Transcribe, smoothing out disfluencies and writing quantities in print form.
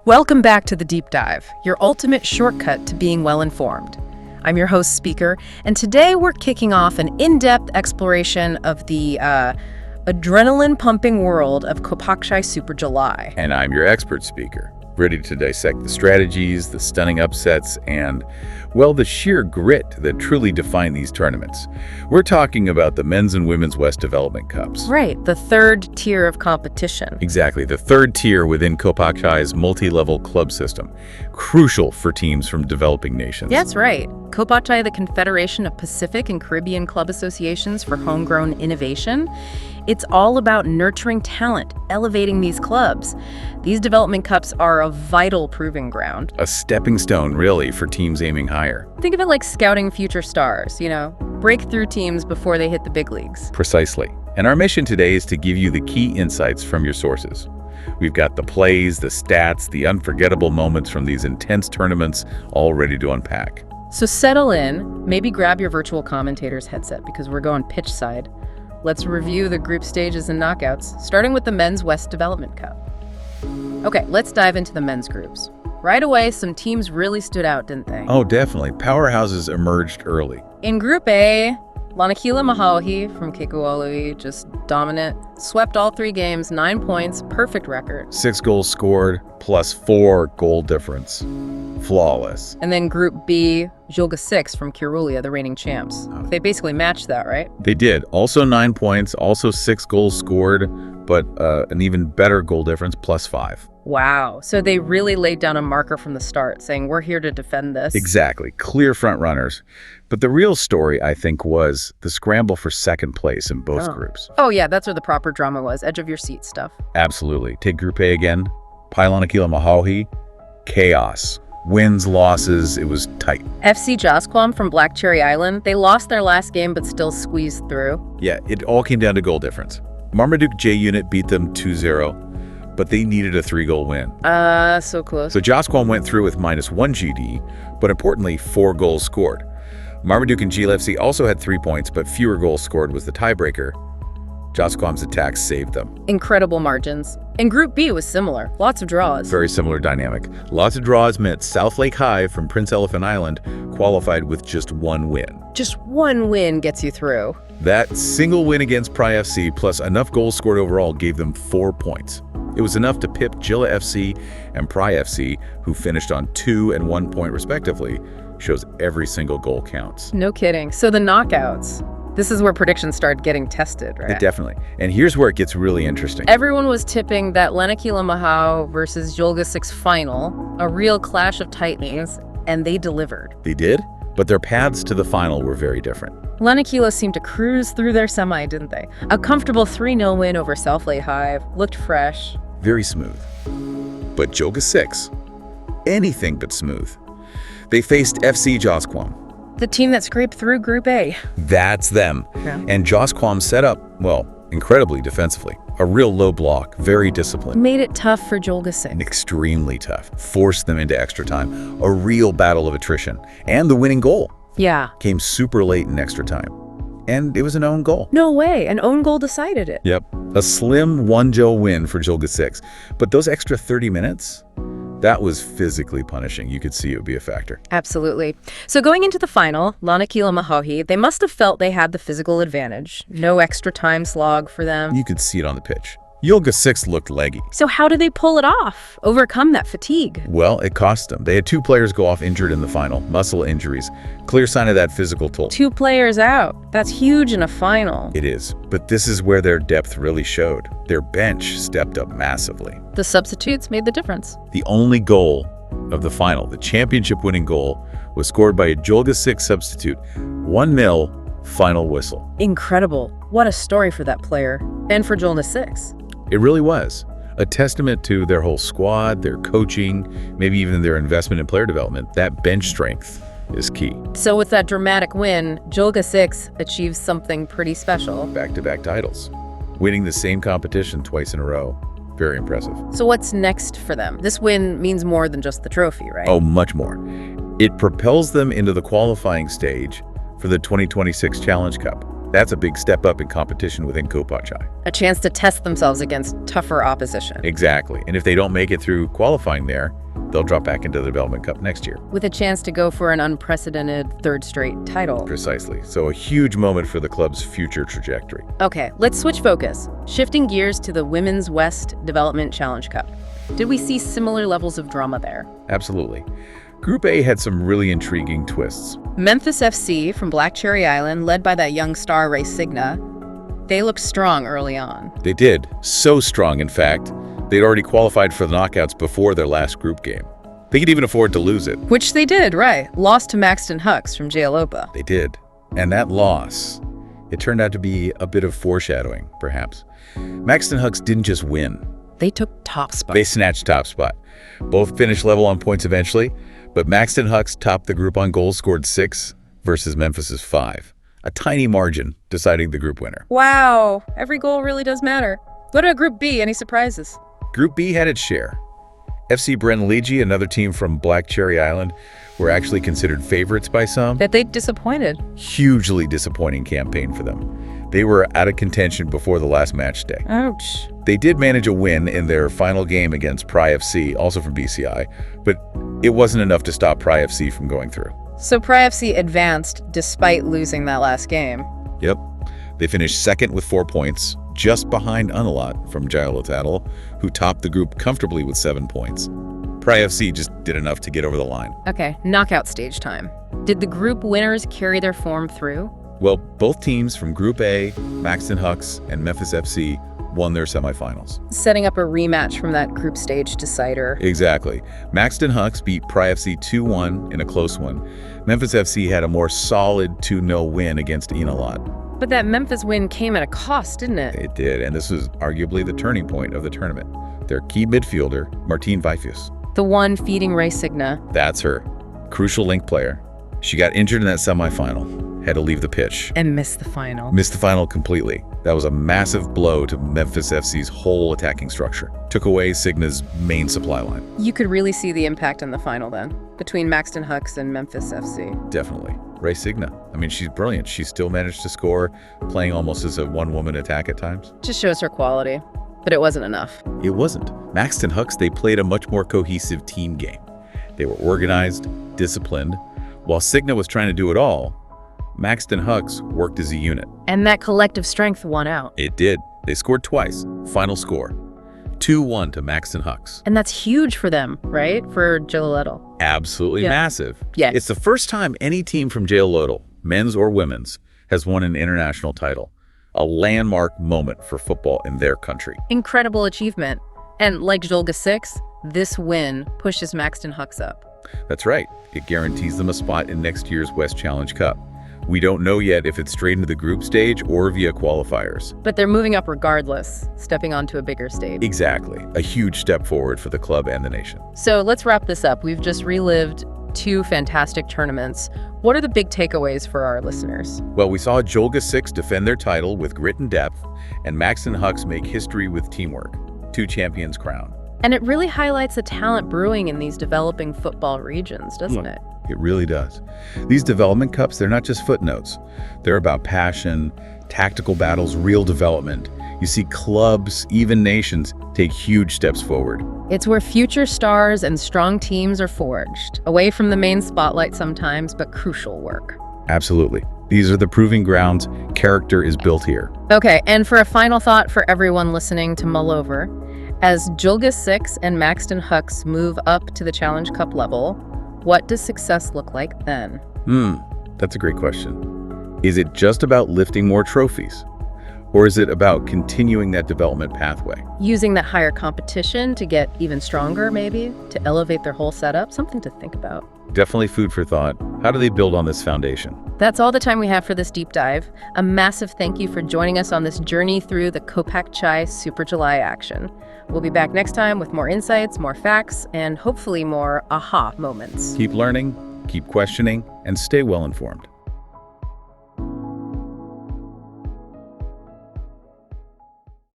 Welcome back to The Deep Dive, your ultimate shortcut to being well-informed. I'm your host, Speaker, and today we're kicking off an in-depth exploration of the adrenaline-pumping world of COPACCHAI Super July. And I'm your expert speaker, ready to dissect the strategies, the stunning upsets, and, well, the sheer grit that truly define these tournaments. We're talking about the Men's and Women's West Development Cups. Right, the third tier of competition. Exactly, the third tier within COPACCHAI's multi-level club system, crucial for teams from developing nations. That's right. COPACCHAI, the Confederation of Pacific and Caribbean Club Associations for Homegrown Innovation. It's all about nurturing talent, elevating these clubs. These development cups are a vital proving ground. A stepping stone, really, for teams aiming higher. Think of it like scouting future stars, breakthrough teams before they hit the big leagues. Precisely. And our mission today is to give you the key insights from your sources. We've got the plays, the stats, the unforgettable moments from these intense tournaments all ready to unpack. So settle in, maybe grab your virtual commentator's headset because we're going pitch side. Let's review the group stages and knockouts, starting with the Men's West Development Cup. Okay, let's dive into the men's groups. Right away, some teams really stood out, didn't they? Oh, definitely. Powerhouses emerged early. In Group A, Lanakila Mahauhi from Kekualu, just dominant, swept all 3 games, 9 points, perfect record. 6 goals scored, plus 4 goal difference. Flawless. And then Group B, Julga 6 from Kirulia, the reigning champs. They basically matched that, right? They did. Also 9 points, also 6 goals scored, but an even better goal difference, plus 5. Wow. So they really laid down a marker from the start, saying we're here to defend this. Exactly. Clear front runners. But the real story, I think, was the scramble for second place in both groups. Oh, yeah, that's where the proper drama was. Edge of your seat stuff. Absolutely. Take Group A again. Lanakila Mahauhi. Chaos. Wins, losses, it was tight. FC Josquam from Black Cherry Island, they lost their last game but still squeezed through. Yeah, it all came down to goal difference. Marmaduke J Unit beat them 2-0, but they needed a 3-goal win. So close. So Josquam went through with -1 GD, but importantly, 4 goals scored. Marmaduke and GLFC also had 3 points, but fewer goals scored was the tiebreaker. Josquam's attacks saved them. Incredible margins. And Group B was similar. Lots of draws. Very similar dynamic. Lots of draws meant South Lake High from Prince Elephant Island qualified with just 1 win. Just 1 win gets you through. That single win against Pry FC plus enough goals scored overall gave them 4 points. It was enough to pip Gila FC and Pry FC, who finished on 2 and 1 point respectively. Shows every single goal counts. No kidding. So the knockouts. This is where predictions start getting tested, right? Definitely. And here's where it gets really interesting. Everyone was tipping that Lanakila Mahau versus Julga 6 final, a real clash of titans, and they delivered. They did, but their paths to the final were very different. Lanakila seemed to cruise through their semi, didn't they? A comfortable 3-0 win over South Lake High, looked fresh. Very smooth. But Julga 6, anything but smooth. They faced FC Josquam. The team that scraped through Group A. That's them. Yeah. And Josquam set up, well, incredibly defensively. A real low block, very disciplined. Made it tough for Julga 6. Extremely tough. Forced them into extra time. A real battle of attrition. And the winning goal. Yeah. Came super late in extra time. And it was an own goal. No way. An own goal decided it. Yep. A slim 1-0 win for Julga 6. But those extra 30 minutes, that was physically punishing. You could see it would be a factor. Absolutely. So going into the final, Lanakila Mahauhi, they must have felt they had the physical advantage. No extra time slog for them. You could see it on the pitch. Julga 6 looked leggy. So how did they pull it off? Overcome that fatigue? Well, it cost them. They had 2 players go off injured in the final. Muscle injuries. Clear sign of that physical toll. 2 players out. That's huge in a final. It is. But this is where their depth really showed. Their bench stepped up massively. The substitutes made the difference. The only goal of the final, the championship-winning goal, was scored by a Julga 6 substitute. 1-0, final whistle. Incredible. What a story for that player. And for Julga 6. It really was. A testament to their whole squad, their coaching, maybe even their investment in player development. That bench strength is key. So with that dramatic win, Julga 6 achieves something pretty special. Back-to-back titles. Winning the same competition twice in a row. Very impressive. So what's next for them? This win means more than just the trophy, right? Oh, much more. It propels them into the qualifying stage for the 2026 Challenge Cup. That's a big step up in competition within COPACCHAI. A chance to test themselves against tougher opposition. Exactly. And if they don't make it through qualifying there, they'll drop back into the Development Cup next year. With a chance to go for an unprecedented third straight title. Precisely. So a huge moment for the club's future trajectory. Okay, let's switch focus. Shifting gears to the Women's West Development Challenge Cup. Did we see similar levels of drama there? Absolutely. Group A had some really intriguing twists. Memphis FC from Black Cherry Island, led by that young star Ray Signa, they looked strong early on. They did. So strong, in fact. They'd already qualified for the knockouts before their last group game. They could even afford to lose it. Which they did, right. Lost to Maxton Hucks from Jayalopa. They did. And that loss, it turned out to be a bit of foreshadowing, perhaps. Maxton Hucks didn't just win. They took top spot. They snatched top spot. Both finished level on points eventually, but Maxton Hucks topped the group on goals, scored 6 versus Memphis's 5. A tiny margin deciding the group winner. Wow, every goal really does matter. What about Group B? Any surprises? Group B had its share. FC Brenligi, another team from Black Cherry Island, were actually considered favorites by some. That they disappointed. Hugely disappointing campaign for them. They were out of contention before the last match day. Ouch. They did manage a win in their final game against Pry FC, also from BCI, but it wasn't enough to stop Pry FC from going through. So Pry FC advanced despite losing that last game. Yep. They finished second with 4 points, just behind Unalat from Jayalotatl, who topped the group comfortably with 7 points. Pry FC just did enough to get over the line. Okay, knockout stage time. Did the group winners carry their form through? Well, both teams from Group A, Maxton Hucks and Memphis FC, won their semifinals. Setting up a rematch from that group stage decider. Exactly. Maxton Hucks beat Pry FC 2-1 in a close one. Memphis FC had a more solid 2-0 win against Unalat. But that Memphis win came at a cost, didn't it? It did, and this was arguably the turning point of the tournament. Their key midfielder, Martine Vifus. The one feeding Ray Signa. That's her. Crucial link player. She got injured in that semifinal. Had to leave the pitch. And missed the final. Missed the final completely. That was a massive blow to Memphis FC's whole attacking structure. Took away Signa's main supply line. You could really see the impact in the final then, between Maxton Hucks and Memphis FC. Definitely. Ray Signa. I mean, she's brilliant. She still managed to score, playing almost as a one-woman attack at times. Just shows her quality. But it wasn't enough. It wasn't. Maxton Hucks, they played a much more cohesive team game. They were organized, disciplined. While Signa was trying to do it all, Maxton Hucks worked as a unit. And that collective strength won out. It did. They scored twice. Final score, 2-1 to Maxton Hucks. And that's huge for them, right? For Jayalotatl. Absolutely massive. Yeah. It's the first time any team from Jayalotatl, men's or women's, has won an international title. A landmark moment for football in their country. Incredible achievement. And like Jolga 6, this win pushes Maxton Hucks up. That's right. It guarantees them a spot in next year's West Challenge Cup. We don't know yet if it's straight into the group stage or via qualifiers. But they're moving up regardless, stepping onto a bigger stage. Exactly. A huge step forward for the club and the nation. So let's wrap this up. We've just relived 2 fantastic tournaments. What are the big takeaways for our listeners? Well, we saw Jolga 6 defend their title with grit and depth, and Maxton Hucks make history with teamwork. 2 champions crowned. And it really highlights the talent brewing in these developing football regions, doesn't it? It really does. These development cups, they're not just footnotes. They're about passion, tactical battles, real development. You see clubs, even nations, take huge steps forward. It's where future stars and strong teams are forged, away from the main spotlight sometimes, but crucial work. Absolutely. These are the proving grounds. Character is built here. Okay, and for a final thought for everyone listening to mull over, as Jolga 6 and Maxton Hucks move up to the Challenge Cup level, what does success look like then? That's a great question. Is it just about lifting more trophies? Or is it about continuing that development pathway? Using that higher competition to get even stronger, maybe? To elevate their whole setup? Something to think about. Definitely food for thought. How do they build on this foundation? That's all the time we have for this deep dive. A massive thank you for joining us on this journey through the COPACCHAI Super July action. We'll be back next time with more insights, more facts, and hopefully more aha moments. Keep learning, keep questioning, and stay well informed.